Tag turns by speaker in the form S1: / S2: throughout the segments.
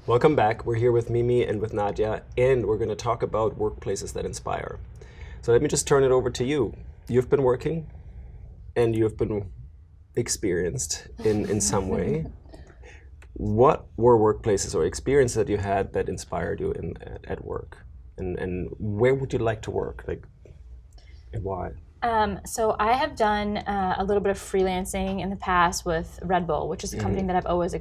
S1: Welcome back. We're here with Mimi and with Nadia, and we're going to talk about workplaces that inspire. So let me just turn it over to you. You've been working, and you've been experienced in some way. What were workplaces or experiences that you had that inspired you at work? And where would you like to work? Like, and why?
S2: So I have done a little bit of freelancing in the past with Red Bull, which is a company that I've always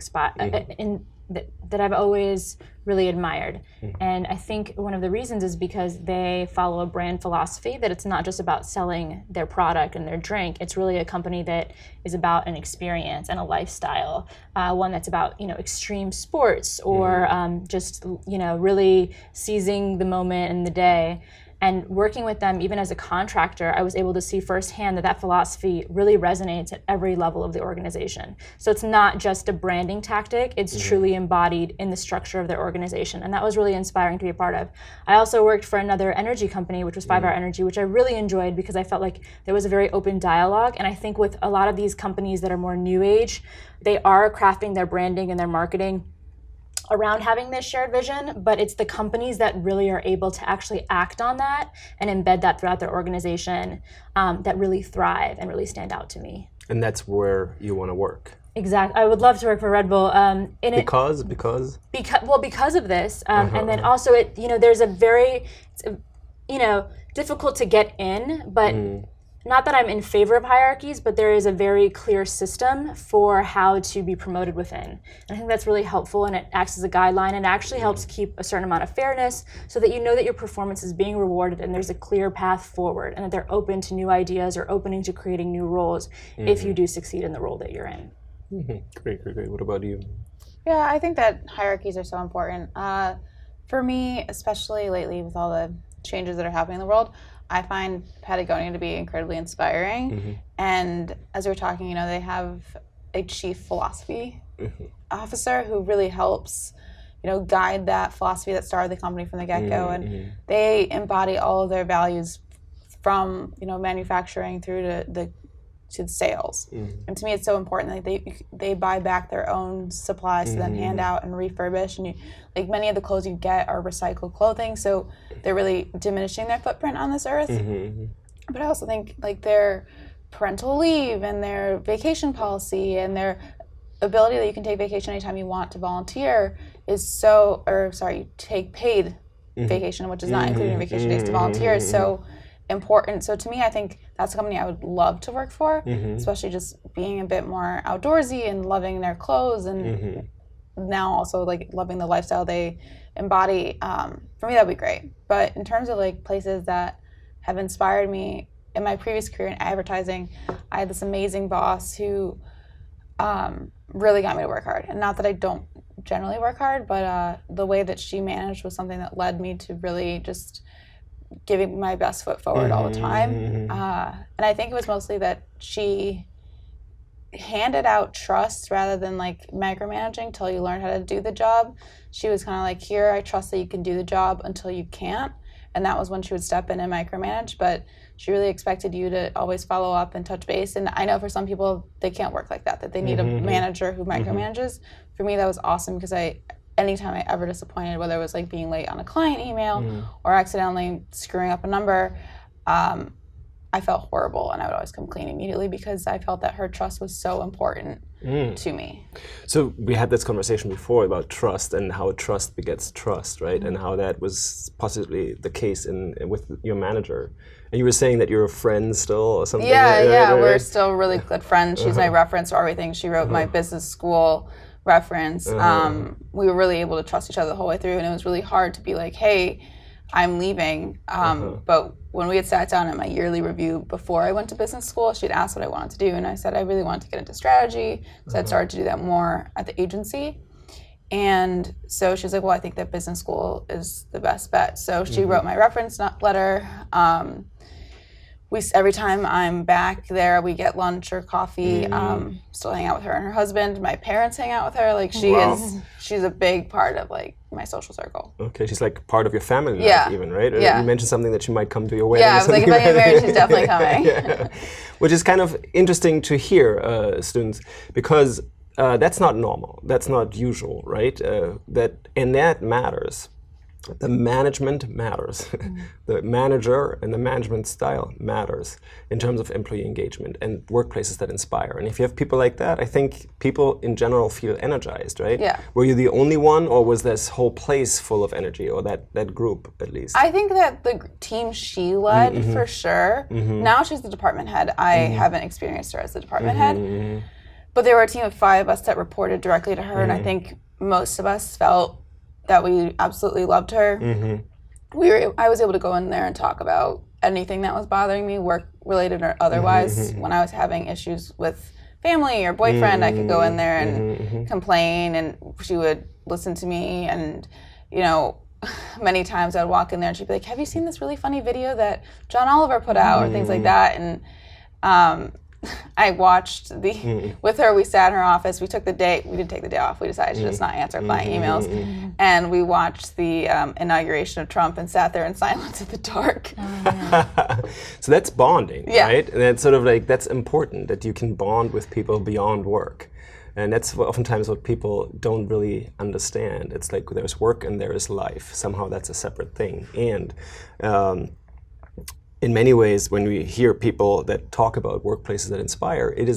S2: that I've always really admired. And I think one of the reasons is because they follow a brand philosophy that it's not just about selling their product and their drink. It's really a company that is about an experience and a lifestyle, one that's about extreme sports or just really seizing the moment in the day. And working with them, even as a contractor, I was able to see firsthand that philosophy really resonates at every level of the organization. So it's not just a branding tactic, it's truly embodied in the structure of their organization. And that was really inspiring to be a part of. I also worked for another energy company, which was 5 Hour Energy, which I really enjoyed because I felt like there was a very open dialogue. And I think with a lot of these companies that are more new age, they are crafting their branding and their marketing around having this shared vision, but it's the companies that really are able to actually act on that and embed that throughout their organization that really thrive and really stand out to me.
S1: And that's where you want to work.
S2: Exactly. I would love to work for Red Bull.
S1: Because of
S2: this, and then also there's a very, difficult to get in, but not that I'm in favor of hierarchies, but there is a very clear system for how to be promoted within. And I think that's really helpful, and it acts as a guideline and actually helps keep a certain amount of fairness so that you know that your performance is being rewarded and there's a clear path forward and that they're open to new ideas or opening to creating new roles if you do succeed in the role that you're in.
S1: Great. What about you?
S3: Yeah, I think that hierarchies are so important. For me, especially lately with all the changes that are happening in the world, I find Patagonia to be incredibly inspiring. And as we were talking, they have a chief philosophy officer who really helps, guide that philosophy that started the company from the get-go. And they embody all of their values from, manufacturing through to the sales. And to me, it's so important that they buy back their own supplies to then hand out and refurbish. And many of the clothes you get are recycled clothing, so they're really diminishing their footprint on this earth. But I also think their parental leave and their vacation policy and their ability that you can take vacation anytime you want to volunteer is take paid vacation, which is not including vacation days to volunteer, is so important. So to me, I think that's a company I would love to work for, especially just being a bit more outdoorsy and loving their clothes and now also loving the lifestyle they embody. For me, that'd be great. But in terms of places that have inspired me, in my previous career in advertising, I had this amazing boss who really got me to work hard. And not that I don't generally work hard, but the way that she managed was something that led me to really just giving my best foot forward all the time. And I think it was mostly that she handed out trust rather than micromanaging till you learn how to do the job. She was kind of here, I trust that you can do the job until you can't. And that was when she would step in and micromanage. But she really expected you to always follow up and touch base. And I know for some people, they can't work like that they need a manager who micromanages. For me, that was awesome because anytime I ever disappointed, whether it was being late on a client email or accidentally screwing up a number, I felt horrible, and I would always come clean immediately because I felt that her trust was so important to me.
S1: So we had this conversation before about trust and how trust begets trust, right? And how that was possibly the case with your manager. And you were saying that you're friends still or something?
S3: Yeah, we're still really good friends. She's my reference for everything. She wrote my business school reference. We were really able to trust each other the whole way through, and it was really hard to be hey, I'm leaving. But when we had sat down at my yearly review before I went to business school, she'd asked what I wanted to do, and I said I really wanted to get into strategy, so I'd started to do that more at the agency. And so she's well, I think that business school is the best bet. So she wrote my reference letter. Every time I'm back there, we get lunch or coffee. Still hang out with her and her husband. My parents hang out with her. She's a big part of my social circle.
S1: Okay, she's part of your family life even, right?
S3: Yeah.
S1: You mentioned something that she might come to your wedding.
S3: Yeah, I was if I get married, she's definitely coming.
S1: Which is kind of interesting to hear, students, because that's not normal. That's not usual, right? That matters. The management matters. The manager and the management style matters in terms of employee engagement and workplaces that inspire. And if you have people like that, I think people in general feel energized, right?
S3: Yeah.
S1: Were you the only one, or was this whole place full of energy, or that group at least?
S3: I think that the team she led, for sure. Now she's the department head. I haven't experienced her as the department head. But there were a team of 5 of us that reported directly to her, and I think most of us felt that we absolutely loved her. I was able to go in there and talk about anything that was bothering me, work-related or otherwise. When I was having issues with family or boyfriend, I could go in there and complain, and she would listen to me. And, you know, many times I'd walk in there and she'd be like, have you seen this really funny video that John Oliver put out, or things like that. And I watched with her, we sat in her office, we didn't take the day off, we decided to just not answer client emails, and we watched the inauguration of Trump and sat there in silence in the dark.
S1: So that's bonding, right? And that's sort of like, that's important, that you can bond with people beyond work. And that's oftentimes what people don't really understand. It's like there's work and there is life. Somehow that's a separate thing. And in many ways, when we hear people that talk about workplaces that inspire, it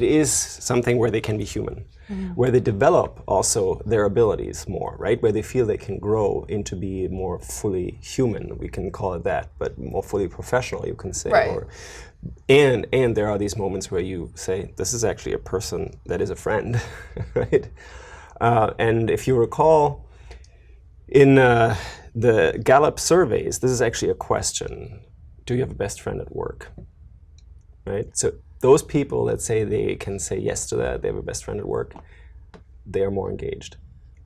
S1: is something where they can be human, where they develop also their abilities more, right? Where they feel they can grow into be more fully human, we can call it that, but more fully professional, you can say.
S3: Right.
S1: And there are these moments where you say, this is actually a person that is a friend, right? And if you recall, in the Gallup surveys, this is actually a question. Do you have a best friend at work? Right? So those people that say they can say yes to that, they have a best friend at work, they are more engaged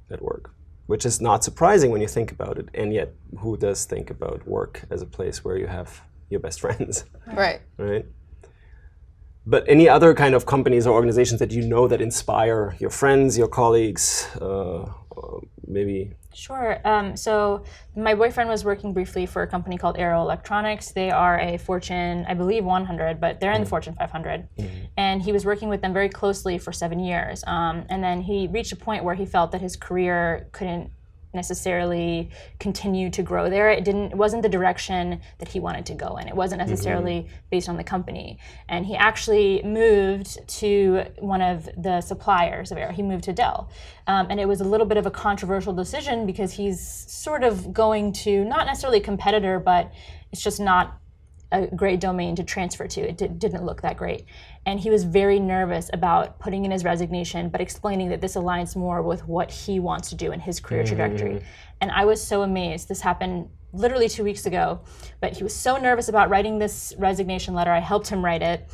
S1: at work, which is not surprising when you think about it. And yet, who does think about work as a place where you have your best friends?
S3: Right.
S1: Right? But any other kind of companies or organizations that you know that inspire your friends, your colleagues, maybe?
S2: Sure. So my boyfriend was working briefly for a company called Arrow Electronics. They are a Fortune, I believe 100, but they're in the Fortune 500. And he was working with them very closely for 7 years. And then he reached a point where he felt that his career couldn't necessarily continue to grow there. It wasn't the direction that he wanted to go in. It wasn't necessarily based on the company. And he actually moved to one of the suppliers of Arrow. He moved to Dell. And it was a little bit of a controversial decision because he's sort of going to, not necessarily a competitor, but it's just not a great domain to transfer to. It didn't look that great. And he was very nervous about putting in his resignation, but explaining that this aligns more with what he wants to do in his career trajectory. And I was so amazed. This happened literally 2 weeks ago, but he was so nervous about writing this resignation letter. I helped him write it.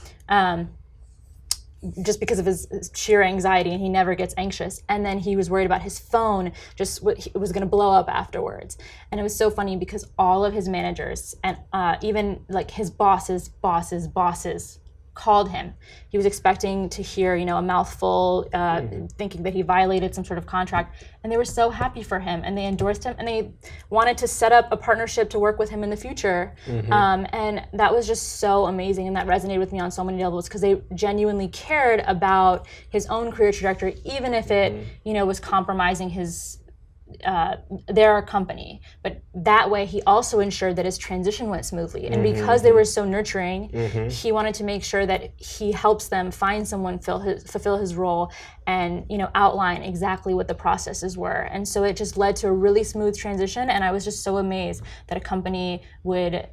S2: Just because of his sheer anxiety, and he never gets anxious. And then he was worried about his phone, it was gonna blow up afterwards. And it was so funny because all of his managers and even like his bosses called him. He was expecting to hear, a mouthful, thinking that he violated some sort of contract, and they were so happy for him, and they endorsed him, and they wanted to set up a partnership to work with him in the future. And that was just so amazing, and that resonated with me on so many levels because they genuinely cared about his own career trajectory, even if it, was compromising their company. But that way he also ensured that his transition went smoothly. And because they were so nurturing, he wanted to make sure that he helps them find someone fulfill his role and outline exactly what the processes were. And so it just led to a really smooth transition, and I was just so amazed that a company would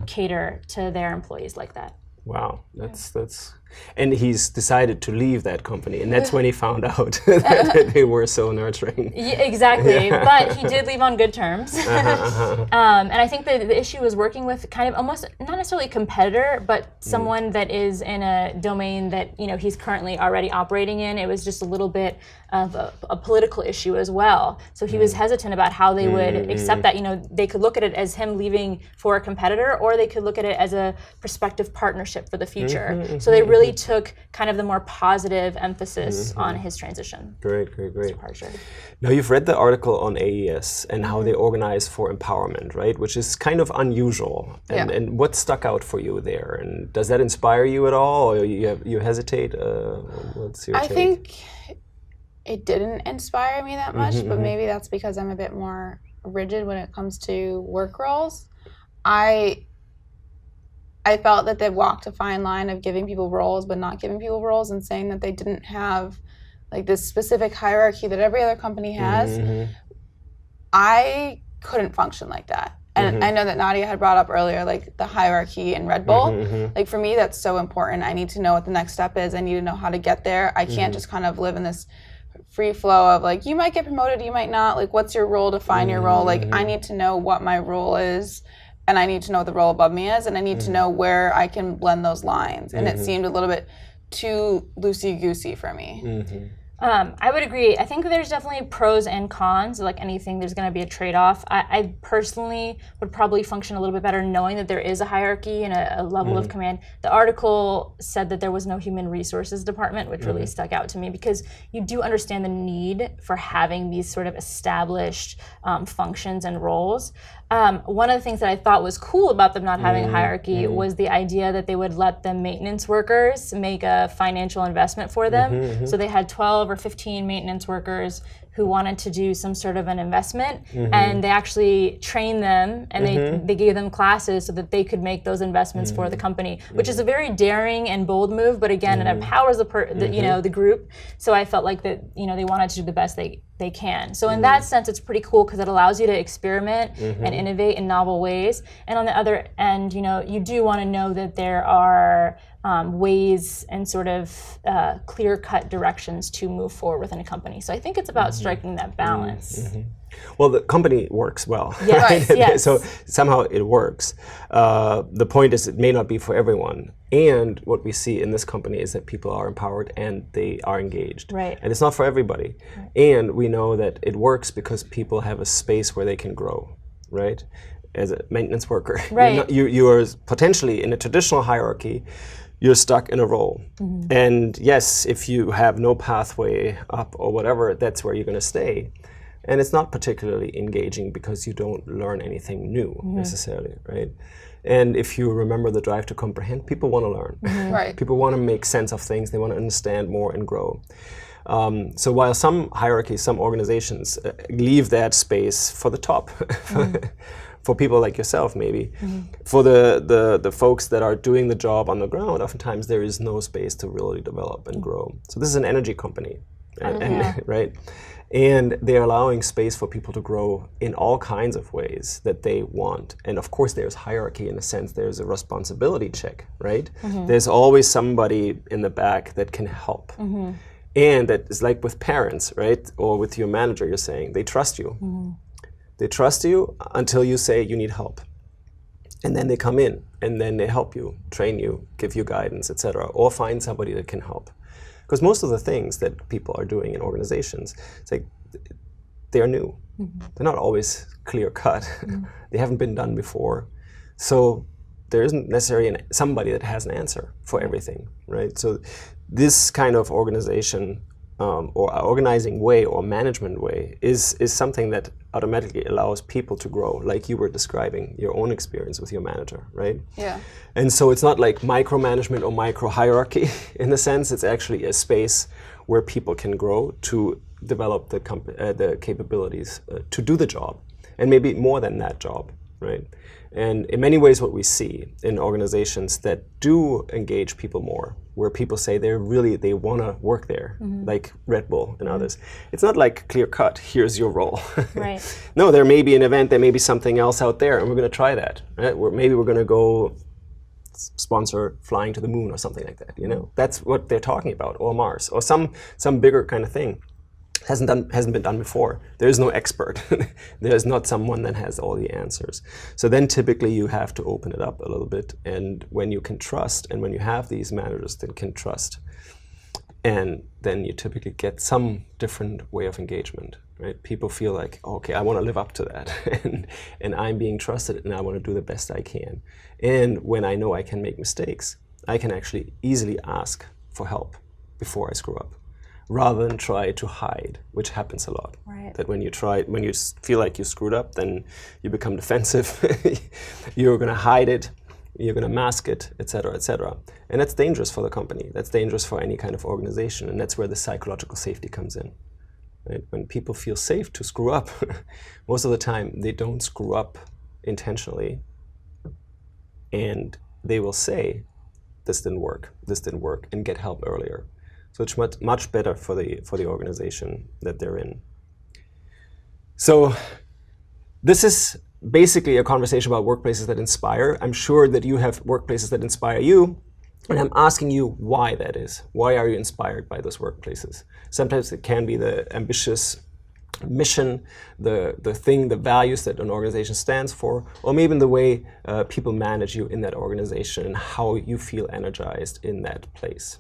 S2: cater to their employees like that.
S1: Wow, that's and he's decided to leave that company, and that's when he found out that they were so nurturing.
S2: Yeah, exactly, but he did leave on good terms. And I think that the issue was working with kind of almost not necessarily a competitor, but someone that is in a domain that he's currently already operating in. It was just a little bit of a political issue as well. So he was hesitant about how they would accept that. They could look at it as him leaving for a competitor, or they could look at it as a prospective partnership for the future. So they really really took kind of the more positive emphasis on his transition.
S1: Great, great, great.
S2: Departure.
S1: Now, you've read the article on AES and how they organize for empowerment, right? Which is kind of unusual. And,
S3: Yeah.
S1: and what stuck out for you there? And does that inspire you at all, or you hesitate? What's your
S3: I
S1: take?
S3: think it didn't inspire me that much, but maybe that's because I'm a bit more rigid when it comes to work roles. I felt that they walked a fine line of giving people roles but not giving people roles, and saying that they didn't have like this specific hierarchy that every other company has. I couldn't function like that. And I know that Nadia had brought up earlier, like the hierarchy in Red Bull. Like for me, that's so important. I need to know what the next step is. I need to know how to get there. I can't just kind of live in this free flow of like, you might get promoted, you might not. Like, what's your role? Define your role. Like, I need to know what my role is, and I need to know what the role above me is, and I need to know where I can blend those lines. And it seemed a little bit too loosey-goosey for me.
S2: I would agree. I think there's definitely pros and cons. Like anything, there's going to be a trade-off. I personally would probably function a little bit better knowing that there is a hierarchy and a level of command. The article said that there was no human resources department, which really stuck out to me, because you do understand the need for having these sort of established functions and roles. One of the things that I thought was cool about them not having a hierarchy was the idea that they would let the maintenance workers make a financial investment for them. So they had 12 or 15 maintenance workers who wanted to do some sort of an investment, and they actually trained them, and they gave them classes so that they could make those investments for the company, which is a very daring and bold move, but again, it empowers the group. So I felt like that, they wanted to do the best they can. So in that sense, it's pretty cool because it allows you to experiment and innovate in novel ways. And on the other end, you do want to know that there are ways and sort of clear-cut directions to move forward within a company. So I think it's about striking that balance.
S1: Well, the company works well.
S2: Yes, yes.
S1: So somehow it works. The point is, it may not be for everyone. And what we see in this company is that people are empowered and they are engaged.
S2: Right.
S1: And it's not for everybody. Right. And we know that it works because people have a space where they can grow, right? As a maintenance worker,
S2: right.
S1: you are potentially in a traditional hierarchy. You're stuck in a role. And yes, if you have no pathway up or whatever, that's where you're going to stay. And it's not particularly engaging because you don't learn anything new necessarily, right? And if you remember the drive to comprehend, people want to learn.
S3: Right.
S1: People want to make sense of things. They want to understand more and grow. So while some hierarchies, some organizations leave that space for the top, for people like yourself maybe, for the folks that are doing the job on the ground, oftentimes there is no space to really develop and grow. So this is an energy company, right? And they're allowing space for people to grow in all kinds of ways that they want. And of course there's hierarchy in a sense, there's a responsibility check, right? There's always somebody in the back that can help. And that is like with parents, right? Or with your manager, you're saying, they trust you. They trust you until you say you need help. And then they come in and then they help you, train you, give you guidance, etc. Or find somebody that can help. Because most of the things that people are doing in organizations, it's like they're new. They're not always clear cut. They haven't been done before. So there isn't necessarily somebody that has an answer for everything, right? So this kind of organization or organizing way or management way is something that automatically allows people to grow, like you were describing your own experience with your manager, right?
S3: Yeah.
S1: And so it's not like micromanagement or micro-hierarchy in a sense. It's actually a space where people can grow to develop the capabilities to do the job, and maybe more than that job, right? And in many ways what we see in organizations that do engage people more, where people say they want to work there, like Red Bull and others. It's not like clear cut, here's your role.
S2: Right.
S1: No, there may be an event, there may be something else out there, and we're going to try that. Right? Maybe we're going to go sponsor flying to the moon or something like that. That's what they're talking about, or Mars, or some bigger kind of thing. Hasn't been done before. There is no expert. There's not someone that has all the answers. So then typically you have to open it up a little bit, and when you can trust, and when you have these managers that can trust, and then you typically get some different way of engagement, right? People feel like, okay, I want to live up to that, and I'm being trusted, and I want to do the best I can. And when I know I can make mistakes, I can actually easily ask for help before I screw up, rather than try to hide, which happens a lot.
S2: Right.
S1: That when you feel like you screwed up, then you become defensive. You're going to hide it, you're going to mask it, etc., etc. And that's dangerous for the company. That's dangerous for any kind of organization, and that's where the psychological safety comes in. Right? When people feel safe to screw up, most of the time they don't screw up intentionally, and they will say, this didn't work, and get help earlier. So it's much better for the organization that they're in. So this is basically a conversation about workplaces that inspire. I'm sure that you have workplaces that inspire you, and I'm asking you why that is. Why are you inspired by those workplaces? Sometimes it can be the ambitious mission, the values that an organization stands for, or maybe the way people manage you in that organization and how you feel energized in that place.